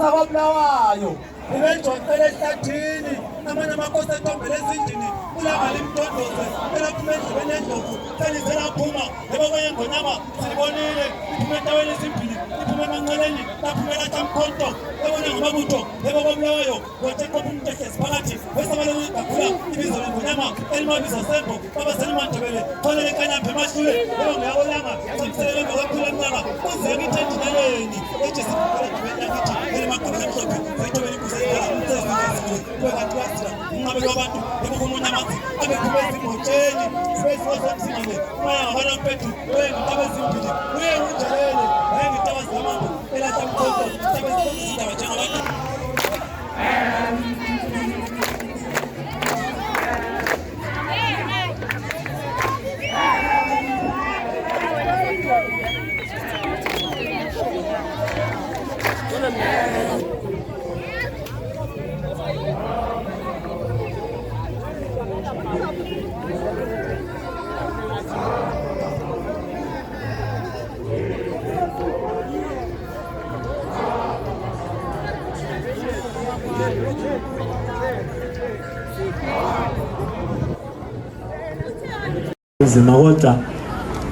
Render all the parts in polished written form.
Sababulawayo ubejonsele ehlathini amanye amakosi etombele ezindini ulanga limtondoze elaphuma endlebeni endlovu seliselaphuma yebo kweyengonyama silibonile liphuma endaweni ezimbili liphuma emanceleni laphume elatamkhonto ebona ngamabutho yebo kwabulawayo wateqopha umtekesi phakathi wesabale ukugagula ibizo lengonyama elimabizo sembo baba selimandebele xolele enkanyambe emahlule yebo ngiyabonanga samselele emva kakhulu emncaka uzeke ithendinaleni ethi sibukela ndibeni yakithi elimagqobe lemhlophe zayithobela inkuzayikala umtezikazile unqabelo wabantu ebokomunye amanzi abephume ezingotsheni sibezozomzingane umaya ngabana mpethu uyengitaba ezimbili uyengujelele wayengitaba zilamambo elahla mkhonto taba ezizindaba njengabantu zima kodwa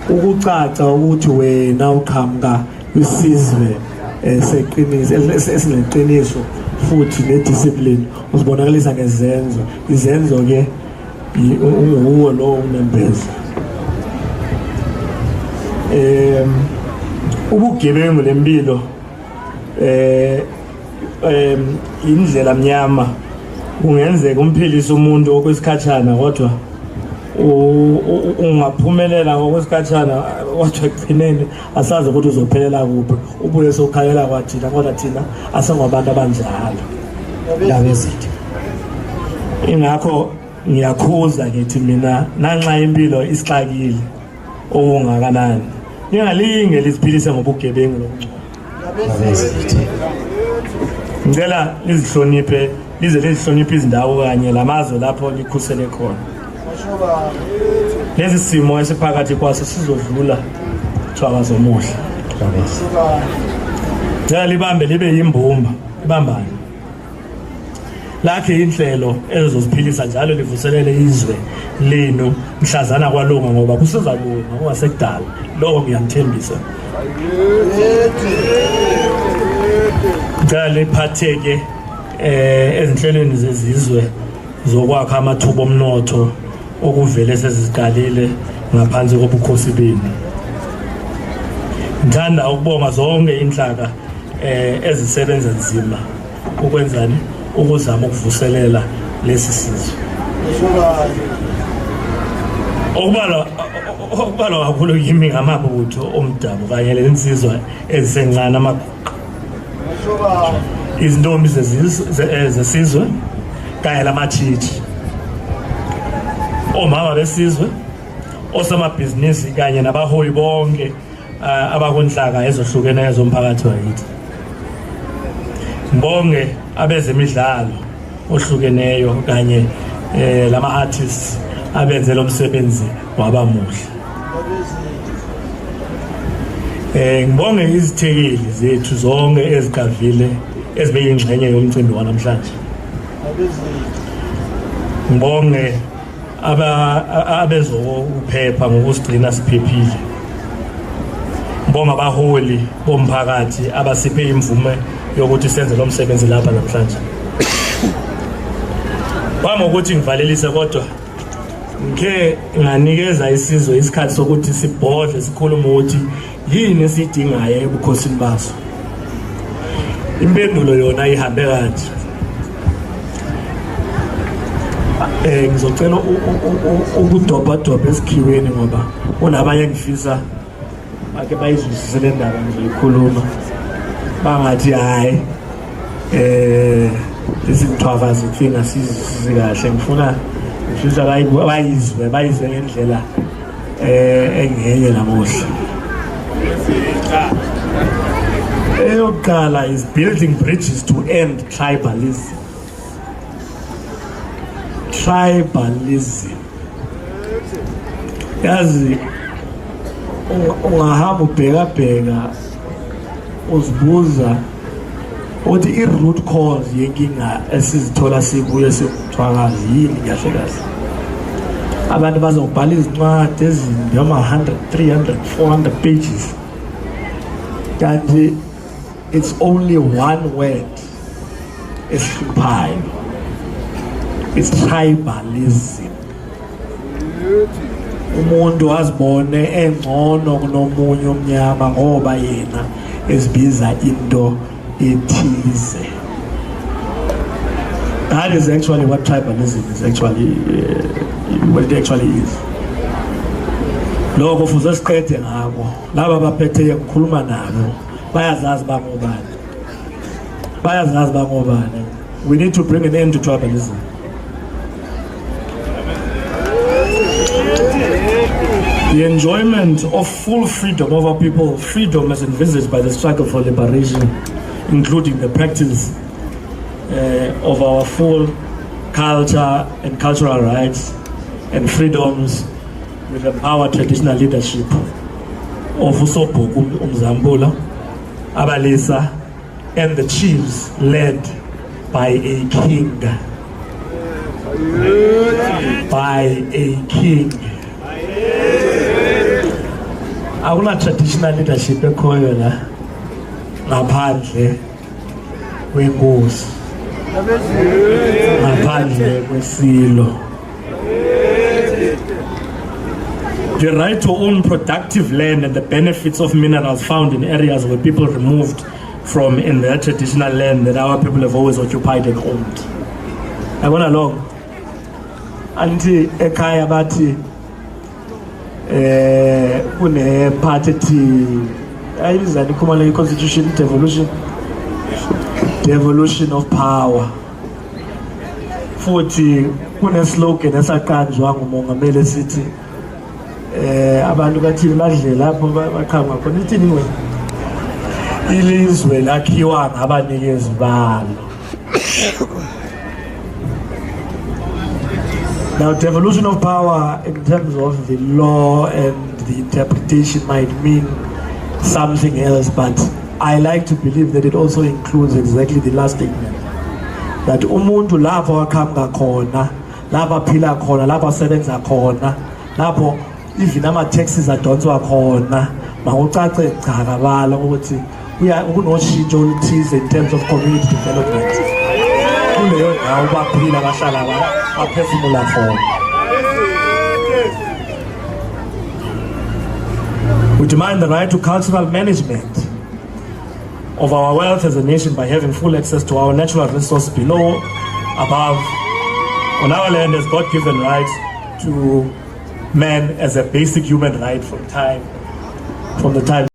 ukucaca ukuthi wena uqhamuka isizwe esineqiniso futhi nediscipline uzibonakalisa ngezenzo izenzo ke unguwo lo unembeza ubugebengu lempilo indlela mnyama kungenzeka umphilisa umuntu okwesikhatshana kodwa ungaphumelela ngokwesikhatshana wathi ekugcineni asazi ukuthi uzophelela kuphi ubuye sokhalela kwathina kodwa thina asengabantu abanjalo labezithi ingakho ngiyakhuza ngithi mina nanxa impilo isixakile okungakanani ningalinge liziphilise ngobugebengu lomncane ngicela lizihloniphe lize lizihloniphe izindawo kanye lamazwe lapho likhusele khona lezi simo esiphakathi kwaso sizodlula thwaka zomuhle ngicela libambe libe yimbumba ibambane lakhe inhlelo ezizoziphilisa njalo livuselele izwe lenu mhlazana kwalunga ngoba kusizalunga kungasekudala lokho ngiyamthembisa ngicela liphatheke ezinhlelweni zezizwe zokwakha amathuba omnotho okuvele seziziqalile ngaphansi kobukhosi benu. Ngithanda ukubonga zonke inhlaka ezisebenza nzima ukwenzani ukuzama ukuvuselela lesi sizwe. Okubalwa kakhulu yimi ngamabutho omdabu kanye lensizwa ezisencane amaguqa. Izintombi zesizwe kanye lamatshitshi. Omama besizwe osamabhizinisi kanye nabaholi bonke abakonhlaka ezohlukeneyo zomphakathi wakithi. Ngibonge abezemidlalo ohlukeneyo kanye lama artists abenze lo msebenzi wabamuhle. Ngibonge izithekeli zethu zonke ezigavile ezibeyingxenye yomcimbi wanamhlanje. Ngibonge abezokuphepha ngokusigcina siphephile. Ngibonga abaholi bomphakathi abasiphe imvume yokuthi senze lo msebenzi lapha namhlanje. Bami ukuthi ngivalelise kodwa ngike nganikeza isizwe isikhathi sokuthi sibhodle sikhulume ukuthi yini esidingayo ebukhosini baso. Impendulo yona ihambe kanje. Ngizocela ukudobha esikhiweni ngoba unabanye ngifisa ake bayizwisise le ndaba ngizoyikhuluma bangathi hayi isithwakazi thina sizi kahle ngifisa bayizwe ngendlela engenye namuhla. Eyokuqala is building bridges to end tribalism. Tribalism. Yazi ungahamba ubheka uzibuza uthi i-root cause yenkinga esizithola sibuye sikuthwakazi yini kahle kahle. Abantu bazobhala izincwadi ezindoma 100, 300, 400 pages. Kanti it's only one word esihluphayo. It's tribalism. Umuntu azibone engcono kunomunye omnyama ngoba yena esibiza into ethize. That is actually what tribalism is actually what it actually is. Lokho futhi siqede ngako. Laba baphethe ukukhuluma nabo bayazazi bangobani. We need to bring an end to tribalism. The enjoyment of full freedom of our people, freedom as envisaged by the struggle for liberation, including the practice of our full culture and cultural rights and freedoms with the power traditional leadership of uSobhuku uMzambula, Abalisa, and the chiefs led by a king. By a king. Akuna traditional leadership ekhoyo la ngaphandle kwenkosi, ngaphandle kwesilo. The right to own productive land and the benefits of minerals found in areas where people removed from in their traditional land that our people have always occupied and owned. I went along. Anti ekhaya bathi kune party ayizani khumana constitution devolution of power. Futhi kune slogan esaqanjwa ngumongameli sithi abantu bathi badle lapho bakhamba khona ithini ngwe ilizwe lakhiwa ngabanikezi balo. Now, devolution of power in terms of the law and the interpretation might mean something else, but I like to believe that it also includes exactly the last statement. That umuntu lapho wakhamba khona, lapho phila khona, lapho sebenza khona, lapho even ama-taxes adonswa khona, mawucace ngcakabala ukuthi kunoshintsho oluthize in terms of community development. Kuleyo ndawo baphila bahlala baphefumula khona. We demand the right to cultural management of our wealth as a nation by having full access to our natural resources below, above, on our land as God-given rights to man as a basic human right from the time